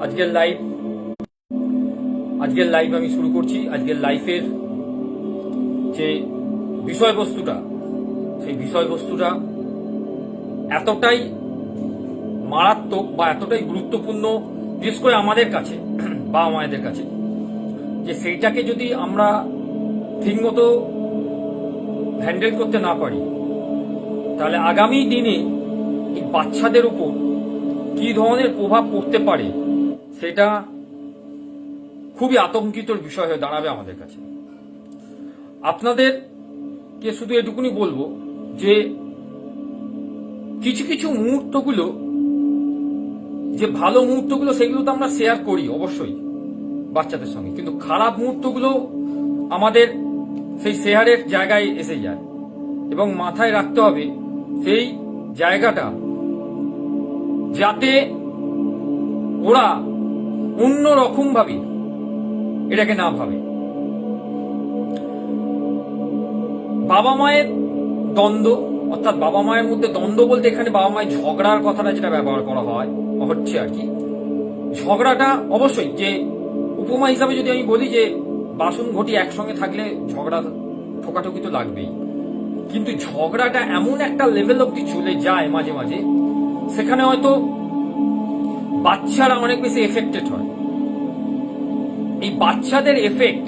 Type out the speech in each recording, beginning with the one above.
আজকের লাইভ আমি শুরু করছি। আজকের লাইফের যে বিষয়বস্তুটা, সেই বিষয়বস্তুটা এতটাই মারাত্মক বা এতটাই গুরুত্বপূর্ণ, বিশেষ করে আমাদের কাছে, বাবা মায়েদের কাছে, যে সেইটাকে যদি আমরা ঠিকমতো হ্যান্ডেল করতে না পারি, তাহলে আগামী দিনে এই বাচ্চাদের উপর কি ধরনের প্রভাব পড়তে পারে সেটা খুবই আতঙ্কিত বিষয় হয়ে দাঁড়াবে আমাদের কাছে। আপনাদেরকে শুধু এটুকুনি বলবো যে কিছু কিছু মুহূর্তগুলো, যে ভালো মুহূর্তগুলো, সেগুলো তো আমরা শেয়ার করি অবশ্যই বাচ্চাদের সঙ্গে, কিন্তু খারাপ মুহূর্তগুলো আমাদের সেই শেয়ারের জায়গায় এসে যায়। এবং মাথায় রাখতে হবে সেই জায়গাটা যাতে ওরা অন্যরকম ভাবে এটাকে না ভাবে। বাবা মায়ের দ্বন্দ্ব, অর্থাৎ বাবা মায়ের মধ্যে দ্বন্দ্ব বলতে এখানে বাবা মায়ের ঝগড়ার কথাটা যেটা ব্যবহার করা হচ্ছে আর কি, ঝগড়াটা অবশ্যই, যে উপমা হিসাবে যদি আমি বলি যে বাসন ঘটি একসঙ্গে থাকলে ঝগড়া ঠোকাঠুকি তো লাগবেই, কিন্তু ঝগড়াটা এমন একটা লেভেল অব্দি চলে যায় মাঝে মাঝে, সেখানে হয়তো বাচ্চারা অনেক বেশি এফেক্টেড হয়। এই বাচ্চাদের এফেক্ট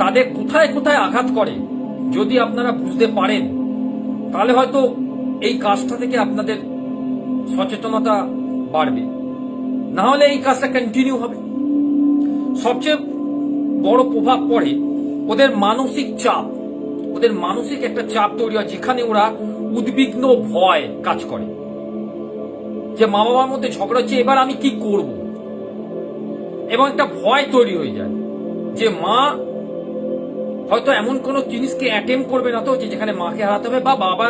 তাদের কোথায় কোথায় আঘাত করে যদি আপনারা বুঝতে পারেন, তাহলে হয়তো এই কাজটা থেকে আপনাদের সচেতনতা বাড়বে, না হলে এই কাজটা কন্টিনিউ হবে। সবচেয়ে বড় প্রভাব পড়ে ওদের মানসিক চাপ, ওদের মানসিক একটা চাপ তৈরি হয়, যেখানে ওরা উদ্বিগ্ন ভয় কাজ করে, যে মা বাবার মধ্যে ঝগড়া হচ্ছে, এবার আমি কি করব, এবং একটা ভয় তৈরি হয়ে যায় যে মা হয়তো এমন কোন জিনিসকে অ্যাটেম্প করবে না তো যেখানে মাকে হারাতে হবে, বা বাবা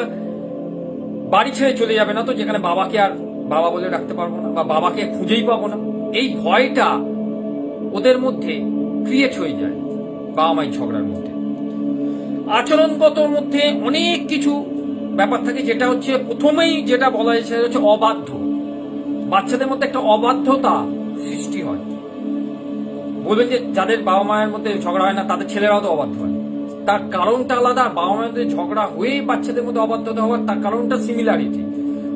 বাড়ি ছেড়ে চলে যাবে না তো যেখানে বাবাকে আর বাবা বলে রাখতে পারবো না, বা বাবাকে খুঁজেই পাবো না। এই ভয়টা ওদের মধ্যে ক্রিয়েট হয়ে যায় বাবা মায়ের ঝগড়ার মধ্যে। আচরণগত মধ্যে অনেক কিছু ব্যাপার থাকে, যেটা হচ্ছে প্রথমেই যেটা বলা যায় সেটা হচ্ছে অবাধ্য। বাচ্চাদের মধ্যে একটা অবাধ্যতা সৃষ্টি হয়। বলবেন যে যাদের বাবা মায়ের মধ্যে ঝগড়া হয় না তাদের ছেলেরাও তো অবাধ্য হয়, তার কারণটা আলাদা। বাবা মায়ের মধ্যে ঝগড়া হয়ে বাচ্চাদের মধ্যে অবাধ্যতা হওয়ার তার কারণটা সিমিলারিটি,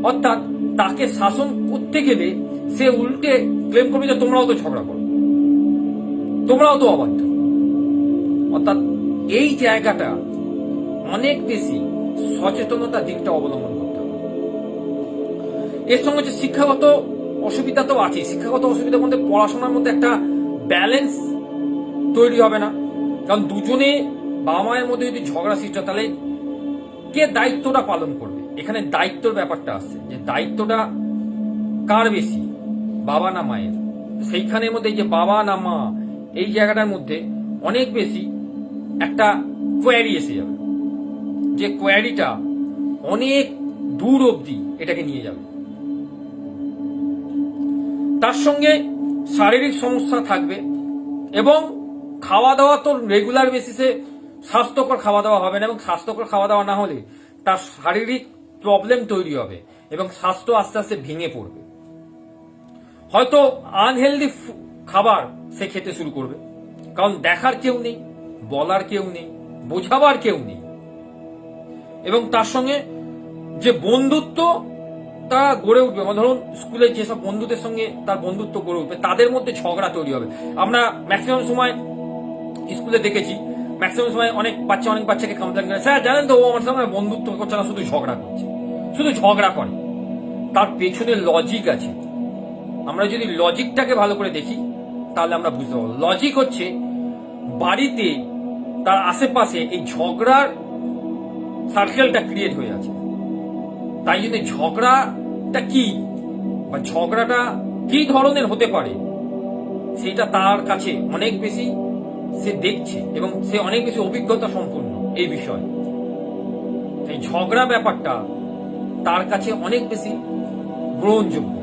অর্থাৎ তাকে শাসন করতে গেলে সে উল্টে ক্লেম করবে যে তোমরাও তো ঝগড়া করো, তোমরাও তো অবাধ্য। অর্থাৎ এই জায়গাটা অনেক বেশি সচেতনতার দিকটা অবলম্বন করতে হবে। এর সঙ্গে যে শিক্ষাগত অসুবিধা তো আছে, শিক্ষাগত অসুবিধার মধ্যে পড়াশোনার মধ্যে একটা ব্যালেন্স তৈরি হবে না, কারণ দুজনে বাবা মায়ের মধ্যে যদি ঝগড়া সৃষ্টি হয়, তাহলে কে দায়িত্বটা পালন করবে। এখানে দায়িত্বর ব্যাপারটা আসছে, যে দায়িত্বটা কার বেশি, বাবা না মায়ের। সেইখানের মধ্যে যে বাবা না মা, এই জায়গাটার মধ্যে অনেক বেশি একটা কোয়ারি এসে যাবে, যে কোয়ারিটা অনেক দূর অবধি এটাকে নিয়ে যাবে। তার সঙ্গে শারীরিক সমস্যা থাকবে, এবং খাওয়া দাওয়া তো রেগুলার বেসিসে স্বাস্থ্যকর খাওয়া দাওয়া হবে না, এবং স্বাস্থ্যকর খাওয়া দাওয়া না হলে তার শারীরিক প্রবলেম তৈরি হবে এবং স্বাস্থ্য আস্তে আস্তে ভেঙে পড়বে। হয়তো আনহেলদি খাবার সে খেতে শুরু করবে, কারণ দেখার কেউ নেই, বলার কেউ নেই, বোঝাবার কেউ নেই। এবং তার সঙ্গে যে বন্ধুত্ব তা গড়ে উঠবে, ধরুন স্কুলে যেসব বন্ধুদের সঙ্গে তার বন্ধুত্ব গড়ে উঠবে, তাদের মধ্যে ঝগড়া তৈরি হবে। আমরা ম্যাক্সিমাম সময় স্কুলে দেখেছি, ম্যাক্সিমাম সময় অনেক বাচ্চাকে কমপ্লেন করে, স্যার জানেন তো ও আমার সঙ্গে বন্ধুত্ব করছে না, শুধু ঝগড়া করছে, শুধু ঝগড়া করে। তার পেছনে লজিক আছে। আমরা যদি লজিকটাকে ভালো করে দেখি তাহলে আমরা বুঝতে পারবো। লজিক হচ্ছে বাড়িতে তার আশেপাশে এই ঝগড়ার সার্কেলটা ক্রিয়েট হয়ে আছে, তাই জন্য ঝগড়াটা কি বা ঝগড়াটা কি ধরনের হতে পারে সেটা তার কাছে অনেক বেশি সে দেখছে, এবং সে অনেক বেশি অভিজ্ঞতা সম্পন্ন এই বিষয়ে। এই ঝগড়া ব্যাপারটা তার কাছে অনেক বেশি গ্রহণযোগ্য।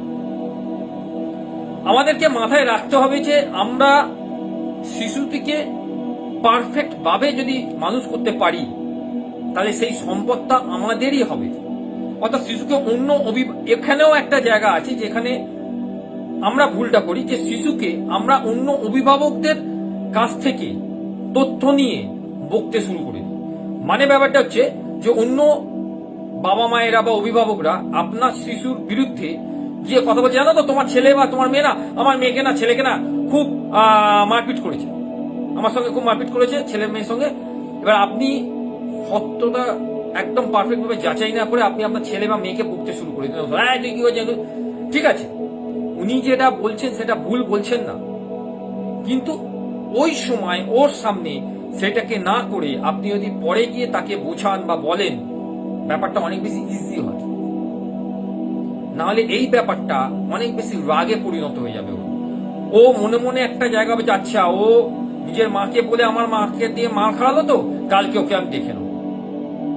আমাদেরকে মাথায় রাখতে হবে যে আমরা শিশুটিকে পারফেক্ট ভাবে যদি মানুষ করতে পারি, তাহলে সেই সম্পদটা আমাদেরই হবে। অর্থাৎ শিশুকে অন্য এখানেও একটা জায়গা আছে যেখানে আমরা ভুলটা করি যে শিশুকে আমরা অন্য অভিভাবকদের কাছ থেকে তথ্য নিয়ে বকতে শুরু করে দিই। মানে ব্যাপারটা হচ্ছে যে অন্য বাবা মায়েরা বা অভিভাবকরা আপনার শিশুর বিরুদ্ধে গিয়ে কথা বলছে, জানো তো তোমার ছেলে বা তোমার মেয়ে না আমার মেয়েকে না ছেলেকে না খুব মারপিট করেছে, আমার সঙ্গে খুব মারপিট করেছে ছেলে মেয়ের সঙ্গে। এবার আপনি সত্যটা একদম পারফেক্ট ভাবে যাচাই না করে আপনি আপনার ছেলে বা মেয়েকে বকতে শুরু করে দিলেন, হ্যাঁ তুই কি হয়েছে। ঠিক আছে, উনি যেটা বলছেন সেটা ভুল বলছেন না, কিন্তু ওই সময় ওর সামনে সেটাকে না করে আপনি যদি পরে গিয়ে তাকে বোঝান বা বলেন, ব্যাপারটা অনেক বেশি ইজি হয়। নাহলে এই ব্যাপারটা অনেক বেশি রাগে পরিণত হয়ে যাবে। ও মনে মনে একটা জায়গা হবে, আচ্ছা ও নিজের মাকে বলে আমার মাকে দিয়ে মার খাওয়ালো, তো কালকে ওকে আমি দেখে নেব।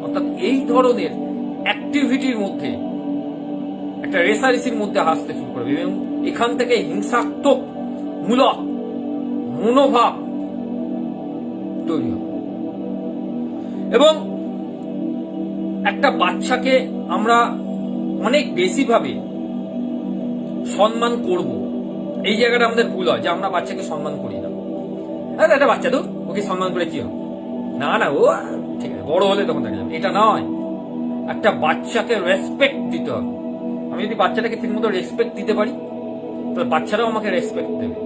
অর্থাৎ এই ধরনের অ্যাক্টিভিটির মধ্যে একটা রেসারেসির মধ্যে হাসতে শুরু করবে এবং এখান থেকে হিংসাত্মক মূলক মনোভাব তৈরি হবে। এবং একটা বাচ্চাকে আমরা অনেক বেশি ভাবে সম্মান করব, এই জায়গাটা আমাদের ভুল হয় যে আমরা বাচ্চাকে সম্মান করি না। আরে একটা বাচ্চা তো ওকে সম্মান করে কি হবে, না না ও ঠিক আছে বড় হলে তখন দেখা যাবে, এটা নয়। একটা বাচ্চাকে রেসপেক্ট দিতে হবে। আমি যদি বাচ্চাটাকে ঠিক মতো রেসপেক্ট দিতে পারি তাহলে বাচ্চারাও আমাকে রেসপেক্ট দেবে।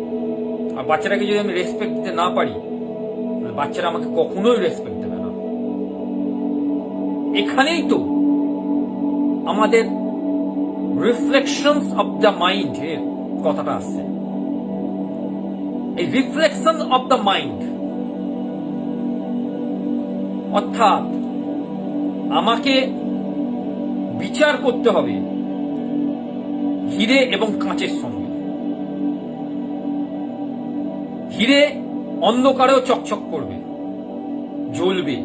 আর বাচ্চাটাকে যদি আমি রেসপেক্ট দিতে না পারি তাহলে বাচ্চারা আমাকে কখনোই রেসপেক্ট দেবে না। এখানেই তো আমাদের রিফ্লেকশনস অফ দ্য মাইন্ড এর কথাটা আসছে। এই রিফ্লেকশন অফ দ্য মাইন্ড অর্থাৎ আমাকে বিচার করতে হবে হিরে এবং কাঁচের সঙ্গে। হিরে অন্ধকারেও চকচক করবে, জ্বলবে,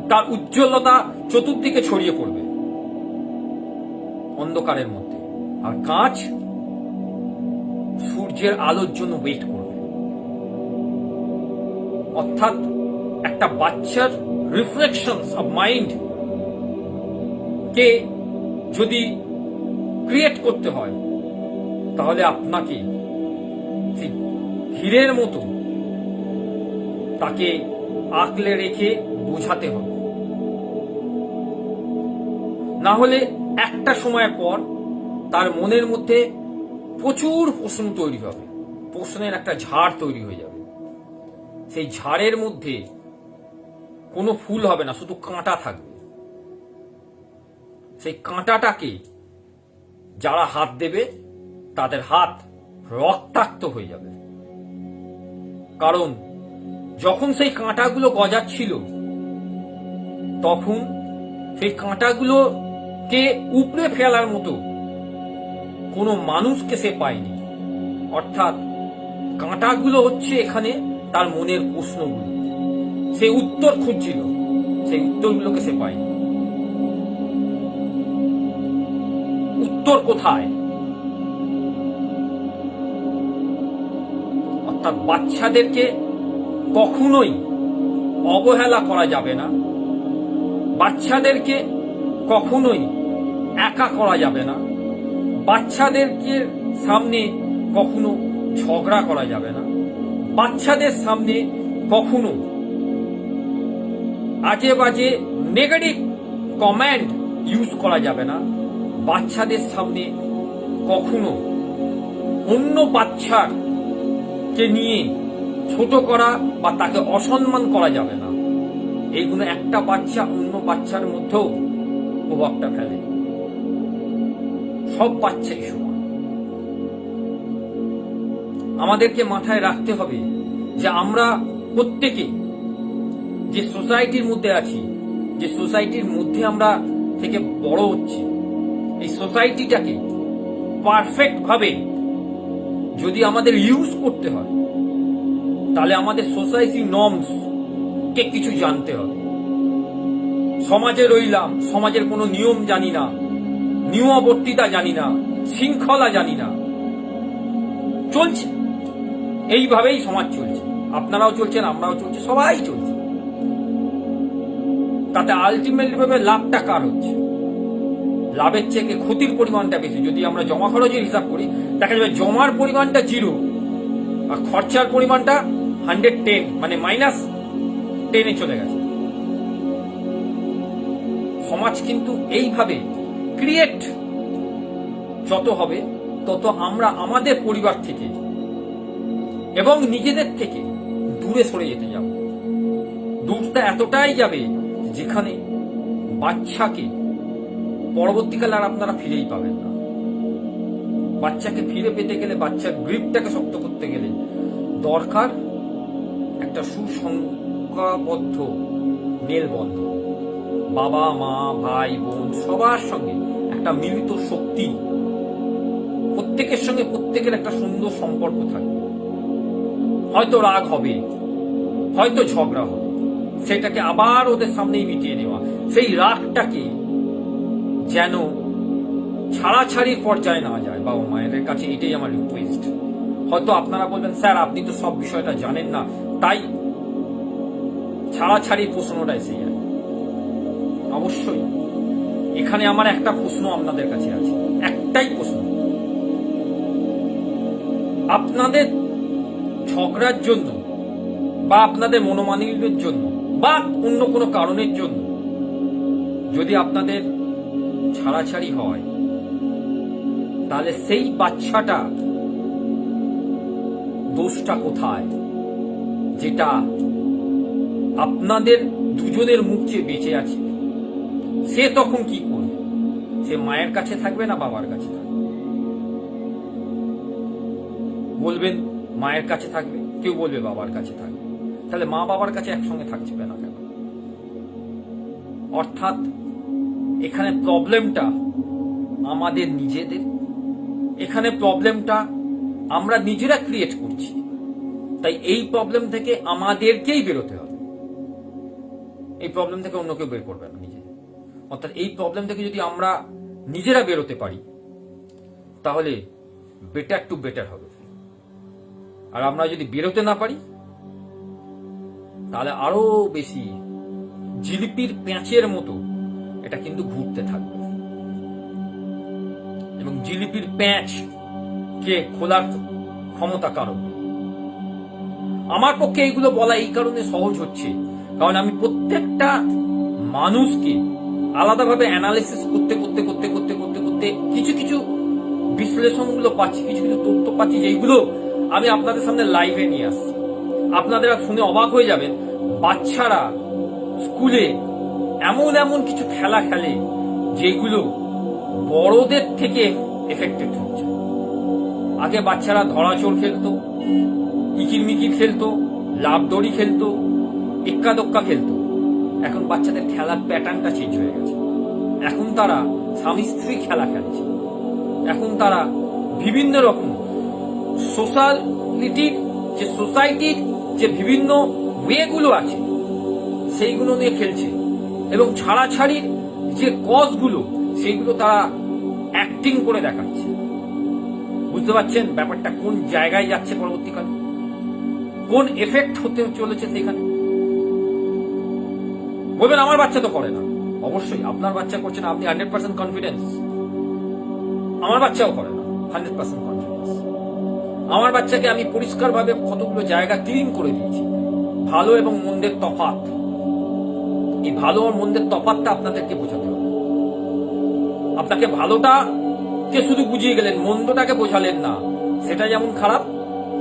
তার উজ্জ্বলতা চতুর্দিকে ছড়িয়ে পড়বে অন্ধকারের মধ্যে। আর কাঁচ সূর্যের আলোর জন্য ওয়েট করবে। অর্থাৎ একটা বাচ্চার রিফ্লেকশনস অফ মাইন্ড কে যদি ক্রিয়েট করতে হয় তাহলে আপনাকে হীরের মতো তাকে আঁকলে রেখে বোঝাতে হবে। না হলে একটা সময় পর তার মনের মধ্যে প্রচুর প্রশ্ন তৈরি হবে, প্রশ্নের একটা ঝাড় তৈরি হয়ে যাবে। সেই ঝাড়ের মধ্যে কোনো ফুল হবে না, শুধু কাঁটা থাকবে। সেই কাঁটাটাকে যারা হাত দেবে তাদের হাত রক্তাক্ত হয়ে যাবে। কারণ যখন সেই কাঁটাগুলো গজাচ্ছিল তখন সেই কাঁটাগুলোকে উপড়ে ফেলার মতো কোনো মানুষকে সে পায়নি। অর্থাৎ কাঁটাগুলো হচ্ছে এখানে তার মনের প্রশ্নগুলো, সে উত্তর খুঁজছিল, সেই উত্তরগুলোকে সে পায়নি। উত্তর কোথায়? অর্থাৎ বাচ্চাদেরকে কখনোই অবহেলা করা যাবে না, বাচ্চাদেরকে কখনোই একা করা যাবে না, বাচ্চাদেরকে সামনে কখনো ঝগড়া করা যাবে না, বাচ্চাদের সামনে কখনো আজে বাজে নেগেটিভ কমেন্ট ইউজ করা যাবে না, বাচ্চাদের সামনে কখনো অন্য বাচ্চাকে নিয়ে ছোট করা বা তাকে অসম্মান করা যাবে না। এইগুলো একটা বাচ্চা অন্য বাচ্চার মধ্যেও প্রভাবটা ফেলে। সব বাচ্চাই সমান। আমাদেরকে মাথায় রাখতে হবে যে আমরা প্রত্যেকে যে সোসাইটির মধ্যে আছি, যে সোসাইটির মধ্যে আমরা থেকে বড় হচ্ছি, এই সোসাইটিটাকে পারফেক্ট ভাবে যদি আমাদের ইউজ করতে হয় তাহলে আমাদের সোসাইটি নর্মস কে কিছু জানতে হবে। সমাজে রইলাম, সমাজের কোনো নিয়ম জানি না, নিয়মাবর্তিতা জানি না, শৃঙ্খলা জানি না, চলছে এইভাবেই সমাজ চলছে। আপনারাও চলছেন, আমরাও চলছি, সবাই চলছে। তাতে আলটিমেটলি ভাবে লাভটা কার হচ্ছে? লাভের চেয়ে ক্ষতির পরিমাণটা বেশি। যদি আমরা জমা খরচের হিসাব করি দেখা যাবে জমার পরিমাণটা 0 আর খরচার পরিমাণটা 110, মানে -10 চলে গেছে। সমাজ কিন্তু এইভাবে ক্রিয়েট যত হবে তত আমরা আমাদের পরিবার থেকে এবং নিজেদের থেকে দূরে সরে যেতে যাব। দূরটা এতটাই যাবে যেখানে বাচ্চাকে পরবর্তীকালে আর আপনারা ফিরেই পাবেন না। বাচ্চাকে ফিরে পেতে গেলে, বাচ্চার গ্রিপটাকে শক্ত করতে গেলে দরকার একটা সুসংজ্ঞাবদ্ধ মেলবন্ধন। বাবা মা ভাই বোন সবার সঙ্গে একটা মিলিত শক্তি, প্রত্যেকের সঙ্গে প্রত্যেকের একটা সুন্দর সম্পর্ক থাকবে। হয়তো রাগ হবে, হয়তো ঝগড়া হবে, সেটাকে আবার ওদের সামনেই মিটিয়ে নেওয়া। সেই রাগটাকে যেন ছাড়াছাড়ির পর্যায়ে না যায় বাবা মায়ের কাছে, এটাই আমার রিকোয়েস্ট। হয়তো আপনারা বলবেন স্যার আপনি তো সব বিষয়টা জানেন না, তাই ছাড়াছাড়ির প্রশ্নটা এসে যায়। অবশ্যই এখানে আমার একটা প্রশ্ন আপনাদের কাছে আছে, একটাই প্রশ্ন। আপনাদের ঝগড়ার জন্য বা আপনাদের মনোমালিন্যের জন্য বা অন্য কোনো কারণের জন্য যদি আপনাদের ছাড়াছাড়ি হয়, তাহলে সেই বাচ্চাটা দোষটা কোথায়? যেটা আপনাদের দুজনের মুখ চেয়ে বেঁচে আছে, সে তখন কি করবে? সে মায়ের কাছে থাকবে না বাবার কাছে থাকবে? বলবেন মায়ের কাছে থাকবে, কেউ বলবে বাবার কাছে থাকবে। তাহলে মা বাবার কাছে একসঙ্গে থাকছে না কেন? অর্থাৎ এখানে প্রবলেমটা আমাদের নিজেদের, এখানে প্রবলেমটা আমরা নিজেরা ক্রিয়েট করছি। তাই এই প্রবলেম থেকে আমাদেরকেই বেরোতে হবে। এই প্রবলেম থেকে অন্য কেউ বের করবে না, নিজে। অর্থাৎ এই প্রবলেম থেকে যদি আমরা নিজেরা বেরোতে পারি তাহলে বেটার টু বেটার হবে। আর আমরা যদি বেরোতে না পারি তাহলে আরো বেশি জিলিপির প্যাঁচের মতো এটা কিন্তু ঘুরতে থাকবে এবং জিলিপির প্যাঁচ কে খোলার ক্ষমতা কারো। আমার পক্ষে এইগুলো বলা এই কারণে সহজ হচ্ছে, কারণ আমি প্রত্যেকটা মানুষকে আলাদাভাবে অ্যানালিসিস করতে করতে করতে করতে করতে করতে কিছু কিছু বিশ্লেষণগুলো পাচ্ছি, কিছু কিছু তথ্য পাচ্ছি, যেগুলো আমি আপনাদের সামনে লাইভে নিয়ে আসছি। আপনারা শুনে অবাক হয়ে যাবেন, বাচ্চারা স্কুলে এমন এমন কিছু খেলা খেলে যেগুলো বড়দের থেকে এফেক্টেড হচ্ছে। আগে বাচ্চারা ধরাচোর খেলতো, ইকির মিকির খেলতো, লাভ দড়ি খেলতো, এক্কা দোক্কা খেলতো। এখন বাচ্চাদের খেলার প্যাটার্নটা চেঞ্জ হয়ে গেছে। এখন তারা স্বামী স্ত্রী খেলা খেলছে। এখন তারা বিভিন্ন রকম সোসাইটির যে বিভিন্ন ওয়েগুলো আছে সেইগুলো নিয়ে খেলছে এবং ছাড়াছাড়ির যে কজগুলো সেইগুলো তারা অ্যাক্টিং করে দেখাচ্ছে। বুঝতে পারছেন ব্যাপারটা কোন জায়গায় যাচ্ছে? পরবর্তীকালে কোন এফেক্ট হতে চলেছে সেখানে। বলবেন আমার বাচ্চা তো করে না। অবশ্যই আপনার বাচ্চা করছে না, আপনি 100% কনফিডেন্স। আমার বাচ্চাও করে না 100% কনফিডেন্স। আমার বাচ্চাকে আমি পরিষ্কারভাবে কতগুলো জায়গা ক্লিন করে দিয়েছি। ভালো এবং মন্দের তফাৎ, এই ভালো আর মন্দের তফাৎটা আপনাদেরকে বোঝাতে হবে। আপনাকে ভালোটাকে শুধু বুঝিয়ে গেলেন, মন্দটাকে বোঝালেন না, সেটা যেমন খারাপ।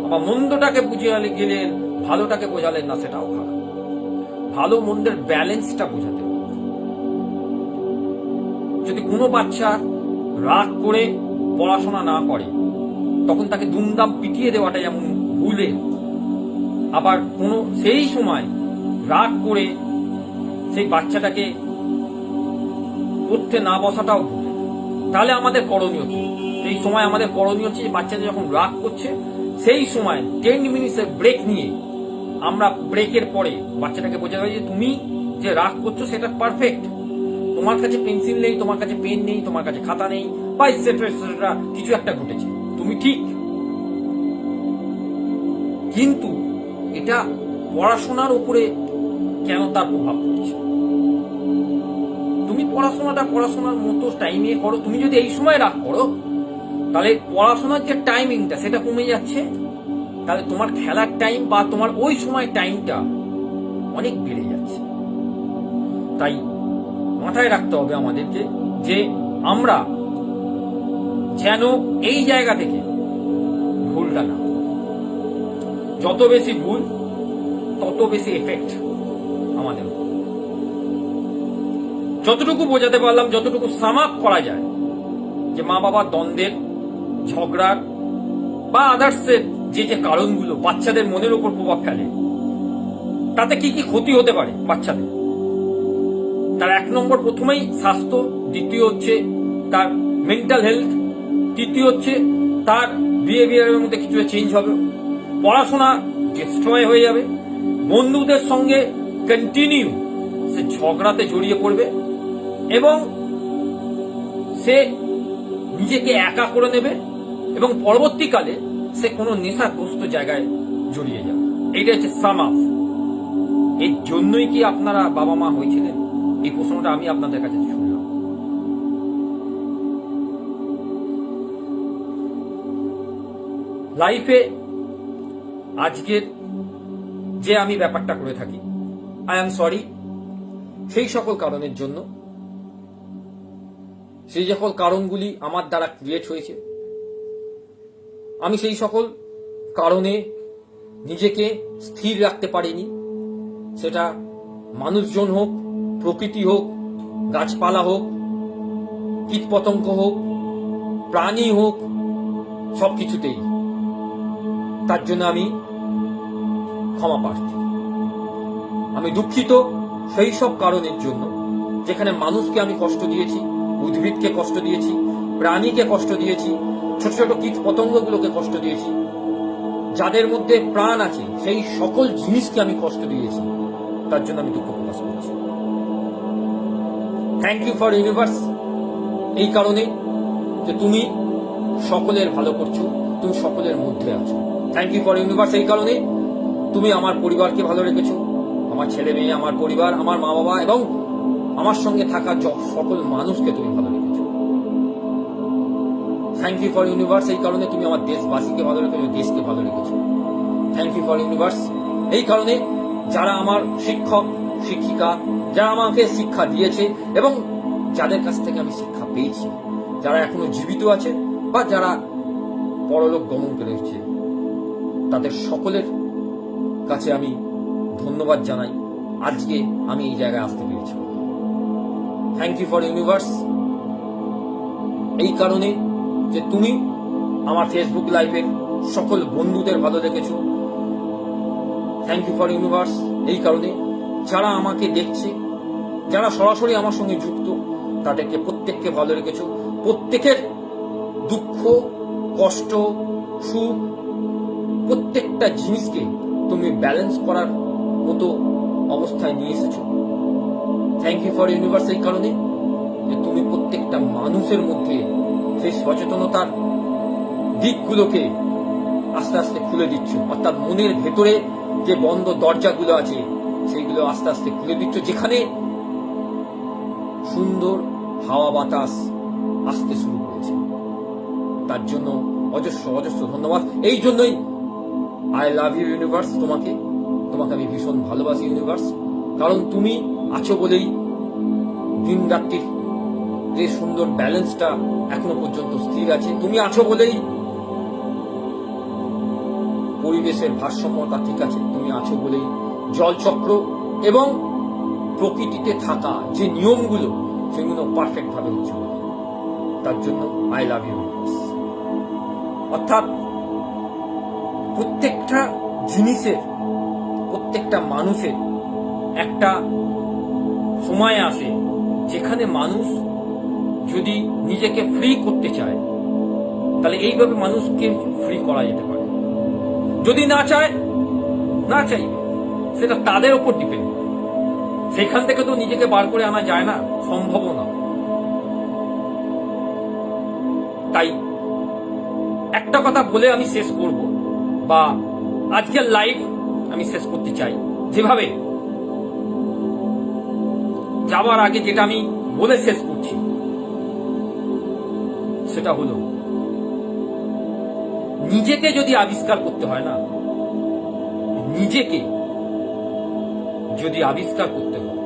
আবার মন্দটাকে বুঝিয়ে গেলেন, ভালোটাকে বোঝালেন না, সেটাও খারাপ। ভালো মন্দের ব্যালেন্সটা বোঝাতে হবে। যদি কোনো বাচ্চা রাগ করে পড়াশোনা না করে তখন তাকে দুমদাম পিটিয়ে দেওয়াটা যেমন ভুলে, আবার কোনো সেই সময় রাগ করে সেই বাচ্চাটাকে পড়তে না বসাটাও ভুলে। তাহলে আমাদের করণীয় কি? সেই সময় আমাদের করণীয় হচ্ছে বাচ্চাটা যখন রাগ করছে সেই সময় 10 মিনিটের ব্রেক নিয়ে আমরা ব্রেকের পরে বাচ্চাটাকে বোঝাতে হবে যে তুমি যে রাগ করছো সেটা পারফেক্ট। তোমার কাছে পেন্সিল নেই, তোমার কাছে পেন নেই, তোমার কাছে খাতা নেই, বা এটসেট্রা কিছু একটা ঘটেছে, তুমি ঠিক। কিন্তু এটা পড়াশোনার উপরে কেন তার প্রভাব পড়ছে? তুমি পড়াশোনাটা পড়াশোনার মতো টাইমে করো। তুমি যদি এই সময় রাগ করো তাহলে পড়াশোনার যে টাইমিংটা সেটা কমে যাচ্ছে, তাহলে তোমার খেলার টাইম বা তোমার ওই সময় টাইমটা অনেক বেড়ে যাচ্ছে। তাই মাথায় রাখতে হবে আমাদেরকে যে আমরা যেন এই জায়গা থেকে ভুলটা না, যত বেশি ভুল তত বেশি এফেক্ট আমাদের। যতটুকু বোঝাতে পারলাম, যতটুকু সাম আপ করা যায় যে মা বাবার দ্বন্দ্বের, ঝগড়ার বা আদার্সের যে যে কারণগুলো বাচ্চাদের মনের উপর প্রভাব ফেলে, তাতে কি কি ক্ষতি হতে পারে বাচ্চাদের। তার 1 নম্বর প্রথমেই স্বাস্থ্য, দ্বিতীয় হচ্ছে তার মেন্টাল হেলথ, তৃতীয় হচ্ছে তার বিহেভিয়ারের মধ্যে কিছু চেঞ্জ হবে, পড়াশোনা ডিস্ট্রয় হয়ে যাবে, বন্ধুদের সঙ্গে কন্টিনিউ সে ঝগড়াতে জড়িয়ে পড়বে এবং সে নিজেকে একা করে নেবে এবং পরবর্তীকালে সে কোনো নেশাগ্রস্ত জায়গায় জড়িয়ে যাবে। এইটা হচ্ছে সাম আপ। এর জন্যই কি আপনারা বাবা মা হয়েছিলেন? এই প্রশ্নটা আমি আপনাদের কাছে শুনলাম। লাইফে আজকের যে আমি ব্যাপারটা করে থাকি, আই এম সরি সেই সকল কারণের জন্য, সেই সকল কারণগুলি আমার দ্বারা ক্রিয়েট হয়েছে। আমি সেই সকল কারণে নিজেকে স্থির রাখতে পারিনি, সেটা মানুষজন হোক, প্রকৃতি হোক, গাছপালা হোক, কীটপতঙ্গ হোক, প্রাণী হোক, সবকিছুতেই। তার জন্য আমি ক্ষমা প্রার্থী। আমি দুঃখিত সেই সব কারণের জন্য যেখানে মানুষকে আমি কষ্ট দিয়েছি, উদ্ভিদকে কষ্ট দিয়েছি, প্রাণীকে কষ্ট দিয়েছি, ছোট ছোট কীট পতঙ্গগুলোকে কষ্ট দিয়েছি, যাদের মধ্যে প্রাণ আছে সেই সকল জিনিসকে আমি কষ্ট দিয়েছি। তার জন্য আমি দুঃখ প্রকাশ করছি। থ্যাংক ইউ ফর ইউনিভার্স, এই কারণে যে তুমি সকলের ভালো করছো, তুমি সকলের মধ্যে আছো। থ্যাংক ইউ ফর ইউনিভার্স, এই কারণে তুমি আমার পরিবারকে ভালো রেখেছো, আমার ছেলে মেয়ে, আমার পরিবার, আমার মা বাবা এবং আমার সঙ্গে থাকা সকল মানুষকে তুমি ভালো রেখেছো। থ্যাংক ইউ ফর ইউনিভার্স, এই কারণে তুমি আমার দেশবাসীকে ভালো রেখেছো, দেশকে ভালো রেখেছো। থ্যাংক ইউ ফর ইউনিভার্স, এই কারণে যারা আমার শিক্ষক শিক্ষিকা, যারা আমাকে শিক্ষা দিয়েছে এবং যাদের কাছ থেকে আমি শিক্ষা পেয়েছি, যারা এখনো জীবিত আছে বা যারা পরলোক গমন করেছে, তাদের সকলের কাছে আমি ধন্যবাদ জানাই আজকে আমি এই জায়গায় আসতে পেরেছি। থ্যাংক ইউ ফর ইউনিভার্স, এই কারণে যে তুমি আমার ফেসবুক লাইভের সকল বন্ধুদের ভালো রেখেছো। থ্যাংক ইউ ফর ইউনিভার্স, এই কারণে যারা আমাকে দেখছে, যারা সরাসরি আমার সঙ্গে যুক্ত, তাদেরকে প্রত্যেককে ভালো রেখেছো। প্রত্যেকের দুঃখ, কষ্ট, সুখ, প্রত্যেকটা জিনিসকে তুমি ব্যালেন্স করার মতো অবস্থায় নিয়ে এসেছো। থ্যাংক ইউ ফর ইউনিভার্স, এই কারণে যে তুমি প্রত্যেকটা মানুষের মধ্যে সেই সচেতনতার দিকগুলোকে আস্তে আস্তে খুলে দিচ্ছ, অর্থাৎ মনের ভেতরে যে বন্ধ দরজাগুলো আছে সেইগুলো আস্তে আস্তে খুলে দিচ্ছ, যেখানে সুন্দর হাওয়া বাতাস আসতে শুরু করেছে। তার জন্য অজস্র অজস্র ধন্যবাদ। এই জন্যই আই লাভ ইউ ইউনিভার্স, তোমাকে আমি ভীষণ ভালোবাসি ইউনিভার্স। কারণ তুমি আছো বলেই দিন রাত্রির যে সুন্দর ব্যালেন্সটা এখনো পর্যন্ত স্থির আছে। তুমি আছো বলেই পরিবেশের ভারসাম্যতা ঠিক আছে। তুমি আছো বলেই জলচক্র এবং প্রকৃতিতে থাকা যে নিয়মগুলো সেগুলো পারফেক্ট ভাবে হচ্ছে। তার জন্য আই লাভ ইউ ইউনিভার্স। অর্থাৎ প্রত্যেকটা জিনিসের, প্রত্যেকটা মানুষের একটা সময় আসে যেখানে মানুষ যদি নিজেকে ফ্রি করতে চায়, তাহলে এইভাবে মানুষকে ফ্রি করা যেতে পারে। যদি না চায়, না চাইবে, সেটা তাদের উপর ডিপেন্ড করে। সেখান থেকে তো নিজেকে বার করে আনা যায় না, সম্ভব না। তাই একটা কথা বলে আমি শেষ করব, বা আজকের লাইভ আমি শেষ করতে চাই যেভাবে, যাওয়ার আগে যেটা আমি বলে শেষ করছি সেটা হলো নিজেকে যদি আবিষ্কার করতে হয় না, নিজেকে যদি আবিষ্কার করতে হয়,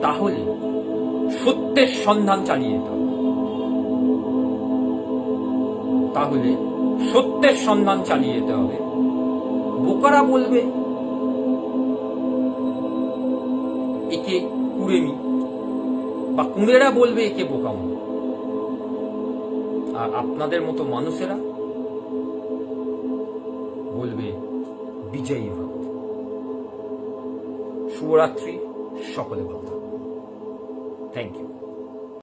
তাহলে সত্যের সন্ধান চালিয়ে যেতে হবে। তাহলে সত্যের সন্ধান চালিয়ে যেতে হবে। বোকারা বলবে একে কুড়েমি, বা কুঁড়েরা বলবে একে বোকামো, আর আপনাদের মতো মানুষেরা বলবে বিজয়ী ভব। শুভরাত্রি, সকলে ভালো থাকুন। Thank you.